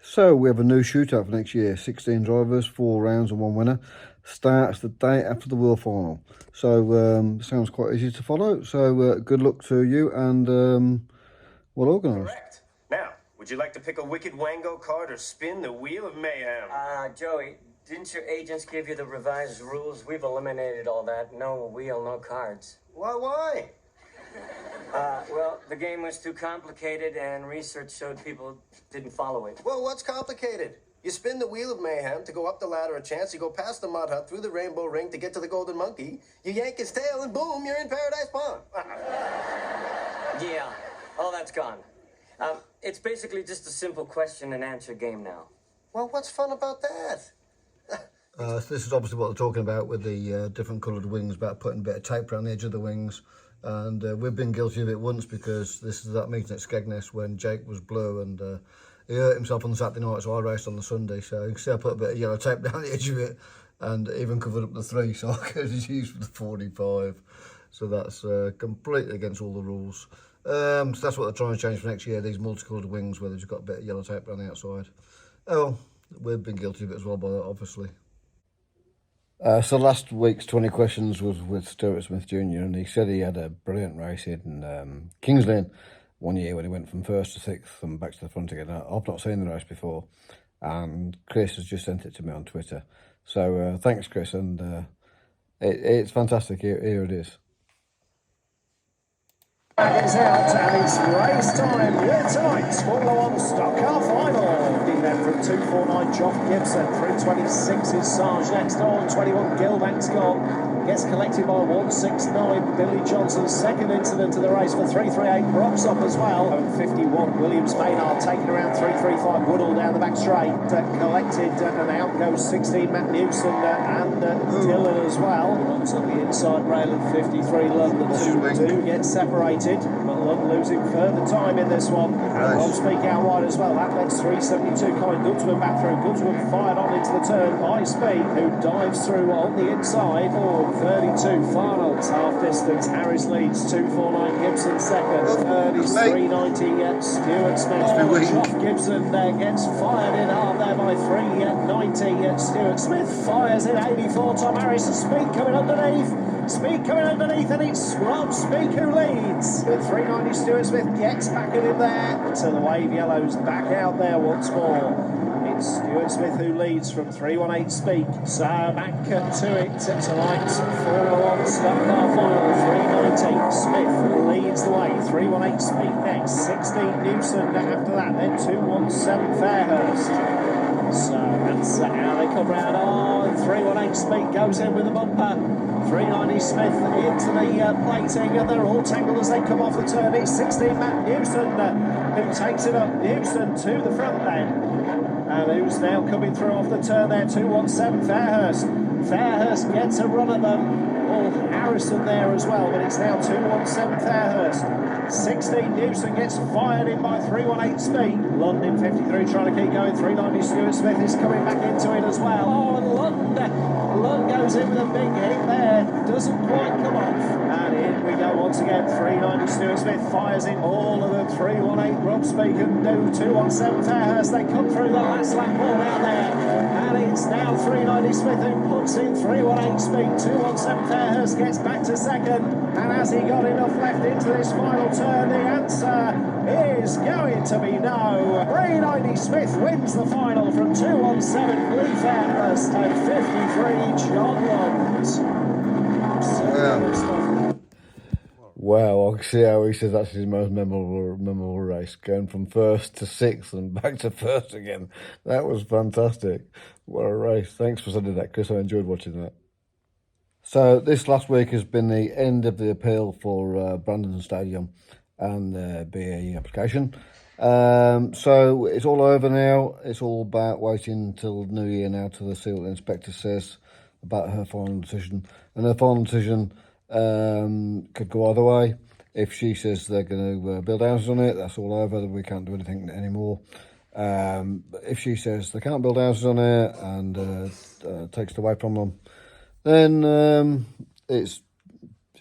So we have a new shootout for next year. 16 drivers, 4 rounds and 1 winner. Starts the day after the World Final. So sounds quite easy to follow. So good luck to you and well organised. Correct. Now, would you like to pick a Wicked Wango card or spin the Wheel of Mayhem? Joey, didn't your agents give you the revised rules? We've eliminated all that. No wheel, no cards. Why? Well, the game was too complicated and research showed people didn't follow it. Well, what's complicated? You spin the Wheel of Mayhem to go up the ladder a chance, you go past the mud hut, through the rainbow ring to get to the golden monkey, you yank his tail and boom, you're in Paradise Pond. Yeah, all that's gone. It's basically just a simple question and answer game now. Well, what's fun about that? So this is obviously what they're talking about with the different coloured wings, about putting a bit of tape around the edge of the wings. And we've been guilty of it once because this is that meeting at Skegness when Jake was blue and he hurt himself on the Saturday night, so I raced on the Sunday. So you can see I put a bit of yellow tape down the edge of it and even covered up the 3 so I could use for the 45. So that's completely against all the rules. So that's what they're trying to change for next year, these multicoloured wings where they've just got a bit of yellow tape around the outside. Oh, we've been guilty of it as well by that, obviously. So last week's 20 questions was with Stuart Smith Jr. and he said he had a brilliant race in Kings Lynn one year when he went from 1st to 6th and back to the front again. I've not seen the race before and Chris has just sent it to me on Twitter. So thanks, Chris, and it's fantastic. Here it is. Is out and it's race time. Here tonight, Formula One Stock Car Final. Leading them from 249 Joff Gibson, 326 is Sarge next on, 21 Gilback's gone. Gets collected by 169 Billy Johnson. Second incident of the race for 338 Brock's up as well. And 51 Williams Maynard taking around 335 Woodall down the back straight. Collected and out goes 16 Matt Newson and Dillon as well. Runs on the inside rail of 53 London. The two get separated, but Lund losing further time in this one. Rob Speak out wide as well. That makes 372 coming. Goodsman back through. Goodsman fired on into the turn by Speak, who dives through on the inside. 32 Farnold's half distance. Harris leads 249 Gibson second. Third is 390 Stuart Smith. Joff Gibson gets fired in half there by 390 Stuart Smith. Fires in 84 Tom Harris. Speed coming underneath. Speed coming underneath and it's Rob Speak who leads. With 390 Stuart Smith gets back in there. So the wave yellows back out there once more. It's Stuart Smith who leads from 318 Speak. So back to it tonight. 401 Stock Car Final. 319 Smith leads the way. 318 Speak next. 16 Newson after that. Then 217 Fairhurst. So that's how they come round. Oh, 318 Speak goes in with the bumper. 390 Smith into the plating, and they're all tangled as they come off the turn. It's 16 Matt Newson who takes it up. Newson to the front then. And who's now coming through off the turn there, 217 Fairhurst. Fairhurst gets a run at them. Oh, Harrison there as well, but it's now 217 Fairhurst. 16 Newson gets fired in by 318 Speed. London 53 trying to keep going. 390 Stuart Smith is coming back into it as well. Oh, and Lund goes in with a big hit there. Doesn't quite come off. And in we go once again. 390 Stuart Smith fires in all of them. 318 Rob Speak and do 217 Fairhurst. They come through the last lap all down there. And it's now 390 Smith who puts in 318 Speed. 217 Fairhurst gets back to second. And has he got enough left into this final turn? The answer is going to be no. 390 Smith wins the final from 217 Lee Fairhurst and 53 John Lund. Wow, I can see how he says that's his most memorable race, going from 1st to 6th and back to 1st again. That was fantastic. What a race. Thanks for sending that, Chris. I enjoyed watching that. So this last week has been the end of the appeal for Brandon Stadium and the BAE application. So it's all over now. It's all about waiting until New Year now to see what the inspector says about her final decision. And her final decision could go either way. If she says they're going to build houses on it, that's all over. We can't do anything anymore. If she says they can't build houses on it and takes it away from them, then it's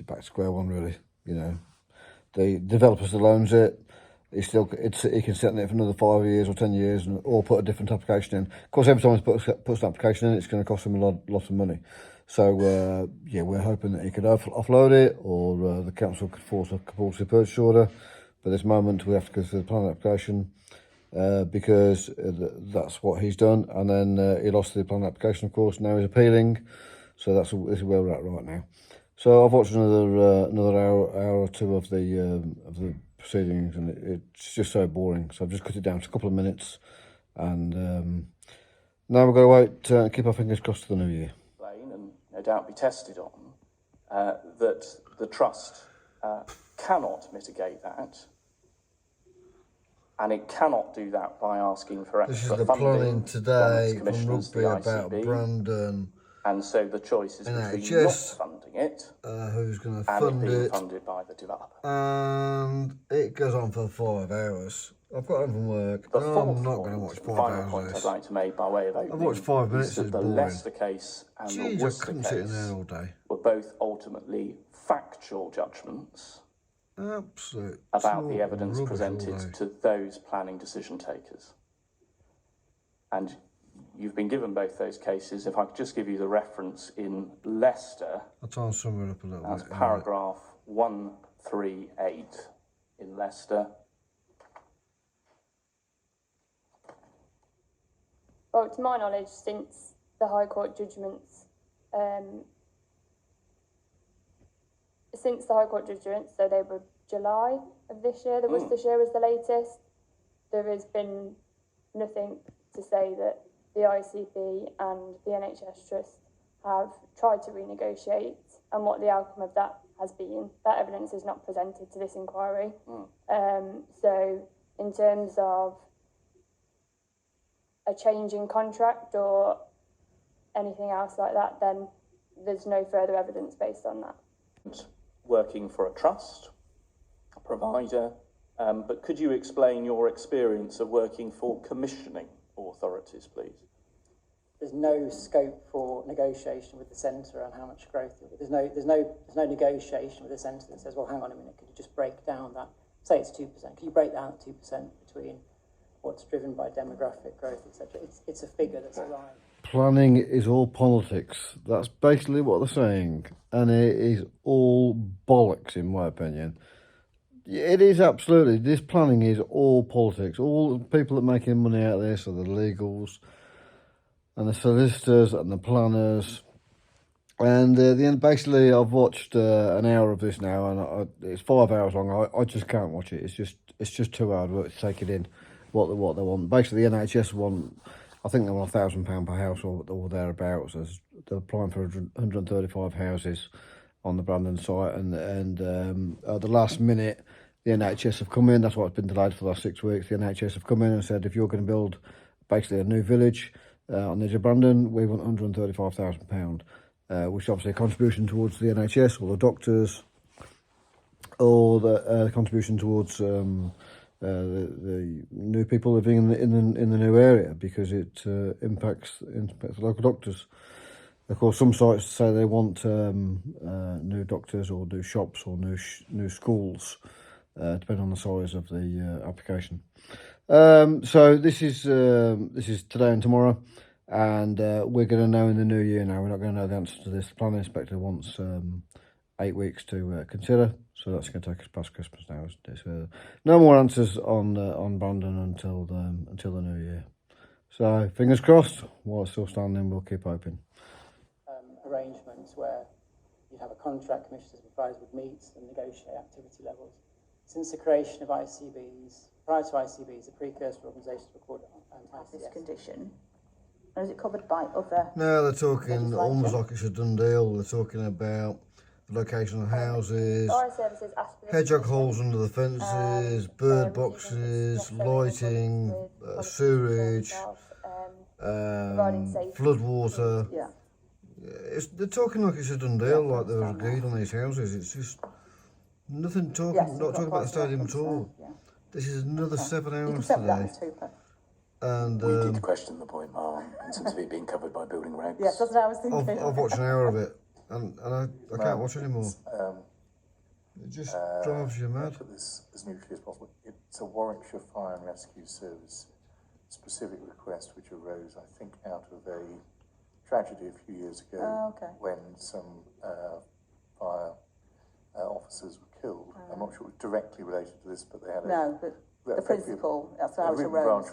back to square one, really. You know, the developer still owns it. he can sit in it for another 5 years or 10 years, or put a different application in. Of course, every time he puts an application in, it's going to cost him a lot of money. So yeah, we're hoping that he could offload it, or the council could force a compulsory purchase order. But at this moment, we have to go through the planning application because that's what he's done, and then he lost the planning application, of course. Now he's appealing, so this is where we're at right now. So I've watched another hour or two of the proceedings, and it's just so boring. So I've just cut it down to a couple of minutes, and now we're going to wait, keep our fingers crossed to the new year. And no doubt be tested on that the trust cannot mitigate that, and it cannot do that by asking for extra funding. This is the planning today from its from commissioners, Rugby the about ICB. Brandon. And so the choice is between NHS, not funding it who's going to and fund it being it, funded by the developer. and it goes on for 5 hours. I've got home from work. The I'm fourth not going to watch 5 final hours point of I'd this. like to make by way of opening I've watched 5 minutes. is that It's the boring. Leicester case and Jeez, the I Worcester couldn't sit in case there all day. were both ultimately factual judgments Absolute. about the evidence rubbish presented all day. to those planning decision takers. And you've been given both those cases. If I could just give you the reference in Leicester, I'll try and sum it up a little that's bit. paragraph 138 in Leicester. Well, to my knowledge, since the High Court judgments, so they were July of this year, the Worcestershire was the latest, there has been nothing to say that the ICB and the NHS Trust have tried to renegotiate, and what the outcome of that has been. That evidence is not presented to this inquiry. So in terms of a change in contract or anything else like that, then there's no further evidence based on that. Working for a trust, a provider, but could you explain your experience of working for commissioning authorities, please? There's no scope for negotiation with the centre on how much growth. There's no negotiation with the centre that says, well, hang on a minute, could you just break down that? Say it's 2%. Can you break down that 2% between what's driven by demographic growth, etc.? It's a figure that's arrived. Planning is all politics. That's basically what they're saying, and it is all bollocks, in my opinion. It is absolutely. This planning is all politics. All the people that are making money out of this are the legals and the solicitors and the planners. And basically, I've watched an hour of this now, and it's 5 hours long. I just can't watch it. It's just too hard work to take it in. What they want. Basically, the NHS want. I think they want £1,000 per house or thereabouts. They're applying for 135 houses on the Brandon site, and at the last minute, the NHS have come in. That's why it's been delayed for the last 6 weeks. The NHS have come in and said, if you're going to build basically a new village on the edge of Brandon, we want £135,000, which is obviously a contribution towards the NHS or the doctors, or the contribution towards the new people living in the new area, because it impacts the local doctors. Of course, some sites say they want new doctors or new shops or new schools, depending on the size of the application. So this is today and tomorrow, and we're going to know in the new year now. We're not going to know the answer to this. The planning inspector wants 8 weeks to consider, so that's going to take us past Christmas now. No more answers on Brandon until the new year. So fingers crossed. While it's still standing, we'll keep hoping. Arrangements where you have a contract commissioners and providers would meet and negotiate activity levels. Since the creation of ICBs, prior to ICBs, the precursor organisations were called ICS. This condition, or is it covered by other? No, they're talking almost like it's a done deal. They're talking about the location of houses, Fire services asked for this hedgehog condition, holes under the fences, bird boxes, lighting, sewerage, flood water. Yeah. They're talking like it's a done deal, like they've agreed on these houses. It's just nothing talking, Yes, not talking about the stadium at all. Yeah. This is another 7 You can hours set that today. as super. And We did question the point, Mark, in terms of it being covered by building regs. Yes, that's what I was thinking. I've watched an hour of it, and I can't watch anymore. It just drives you mad. Put this as neutrally as possible. It's a Warwickshire Fire and Rescue Service specific request which arose, I think, out of a tragedy a few years ago when some fire officers were killed. I'm not sure it was directly related to this, but they had but the principle, that's how it arose.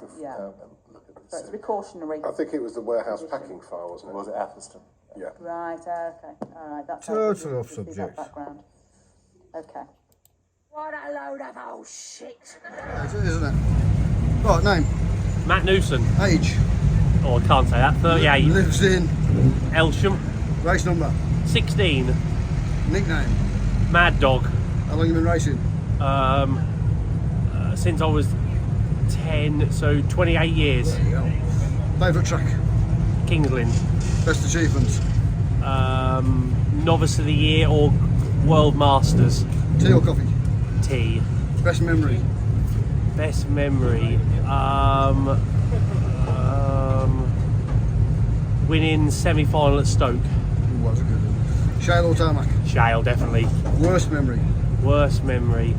Look at this. So it's precautionary. I think it was the warehouse packing fire, wasn't it? Was it Atherstone? Yeah. Right, okay. All right, that's Totally off that subject. background. Okay. What a load of old shit. Isn't it? Right, name? Matt Newson. Age? Oh, I can't say that. 38. Lives in? Elsham. Race number? 16. Nickname? Mad Dog. How long you been racing? Since I was 10, so 28 years. Favourite track? Kings Lynn. Best achievements? Novice of the Year or World Masters. Tea or coffee? Tea. Best memory? Best memory. Winning semi-final at Stoke. Ooh, that was a good one. Shale or tarmac? Shale, definitely. Worst memory? Worst memory.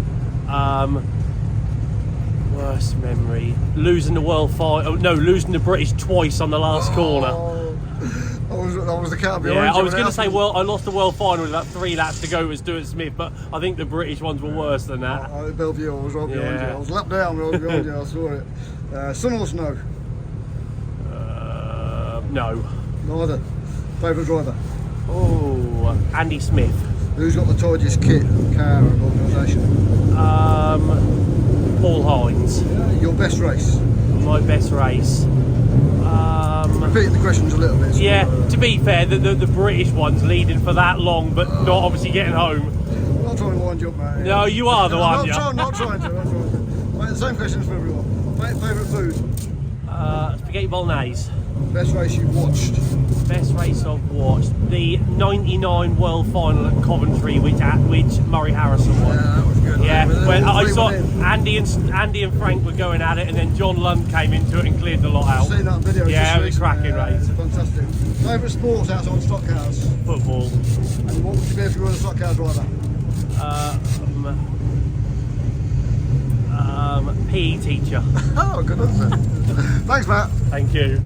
Worst memory. Losing the world final. Oh, no, losing the British twice on the last corner. That was the cat behind Yeah, you. I was going to say, well, I lost the world final with about 3 laps to go with Stuart Smith, but I think the British ones were worse than that. Bellevue, I was right behind you. I was lapped down, but I was behind you, I saw it. Sun or snow? No. Neither. Favourite driver? Oh, Andy Smith. Who's got the tidiest kit, car and organisation? Paul Hines. Your best race? My best race. Repeating the questions a little bit. Yeah, to be fair, the British one's leading for that long, but not obviously getting home. I'm not trying to wind you up, mate. No, you are the one, yeah. I'm not trying to. Right, the same questions for everyone. Favourite food? Spaghetti bolognese. Best race you've watched? Best race I've watched. The 99 World Final at Coventry, which Murray Harrison won. Yeah, that was good. Yeah, when I saw Andy and Frank were going at it, and then John Lund came into it and cleared the lot out. I've seen that video. Yeah, it was a cracking race. Fantastic. Favourite sports outside stock cars? Football. And what would you be if you were a stock car driver? PE teacher. Oh, good answer. Thanks, Matt. Thank you.